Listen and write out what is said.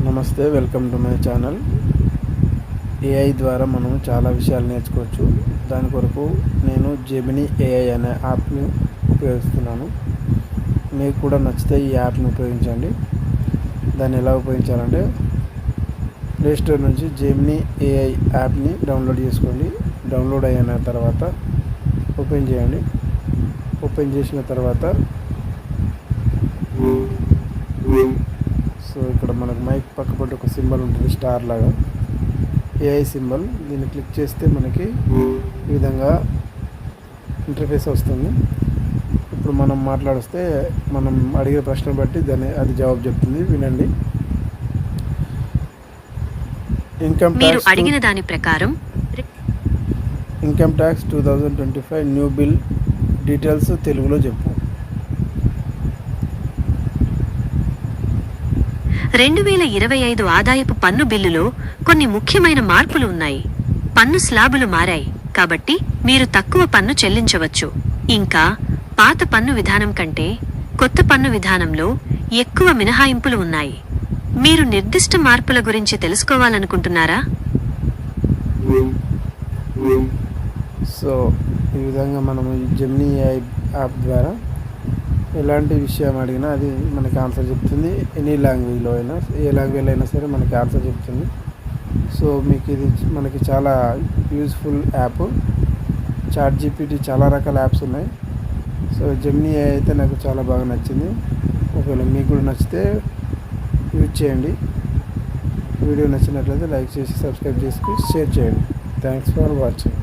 నమస్తే, welcome to my channel. AI ద్వారా మనం చాలా విషయాలు నేర్చుకోవచ్చు. దాని కొరకు నేను జెమినీ ఏఐ అనే యాప్ని ఉపయోగిస్తున్నాను. మీకు కూడా నచ్చితే ఈ యాప్ని ఉపయోగించండి. దాన్ని ఎలా ఉపయోగించాలంటే ప్లేస్టోర్ నుంచి జెమినీ ఏఐ యాప్ని డౌన్లోడ్ చేసుకోండి. డౌన్లోడ్ అయిన తర్వాత ఓపెన్ చేయండి. ఓపెన్ చేసిన తర్వాత సో ఇక్కడ మనకు మైక్ పక్కపొంటి ఒక సింబల్ ఉంటుంది, స్టార్ లాగా, ఏఐ సింబల్. దీన్ని క్లిక్ చేస్తే మనకి ఈ విధంగా ఇంటర్ఫేస్ వస్తుంది. ఇప్పుడు మనం మాట్లాడిస్తే మనం అడిగే ప్రశ్న బట్టి అది జవాబు చెప్తుంది. వినండి. మీరు అడిగిన దాని ప్రకారం income tax 2025 new bill details తెలుగులో చెప్పు. 2025 ఆదాయపు పన్ను బిల్లులో కొన్ని ముఖ్యమైన మార్పులు ఉన్నాయి. పన్ను స్లాబులు మారాయి, కాబట్టి మీరు తక్కువ పన్ను చెల్లించవచ్చు. ఇంకా పాత పన్ను విధానం కంటే కొత్త పన్ను విధానంలో ఎక్కువ మినహాయింపులు ఉన్నాయి. మీరు నిర్దిష్ట మార్పుల గురించి తెలుసుకోవాలనుకుంటున్నారా? సో ఈ విధంగా మనము ఈ జెమినీ ఏఐ యాప్ ద్వారా ఎలాంటి విషయం అడిగినా అది మనకి ఆన్సర్ చెప్తుంది. ఎనీ లాంగ్వేజ్లో అయినా, ఏ లాంగ్వేజ్లో అయినా సరే మనకి ఆన్సర్ చెప్తుంది. సో మీకు ఇది మనకి చాలా యూజ్ఫుల్ యాప్. చాట్ జీపీటీ, చాలా రకాల యాప్స్ ఉన్నాయి. సో జెమినీ ఏఐ అయితే నాకు చాలా బాగా నచ్చింది. ఒకవేళ మీకు కూడా నచ్చితే యూజ్ చేయండి. వీడియో నచ్చినట్లయితే లైక్ చేసి సబ్స్క్రైబ్ చేసి షేర్ చేయండి. Thanks for watching.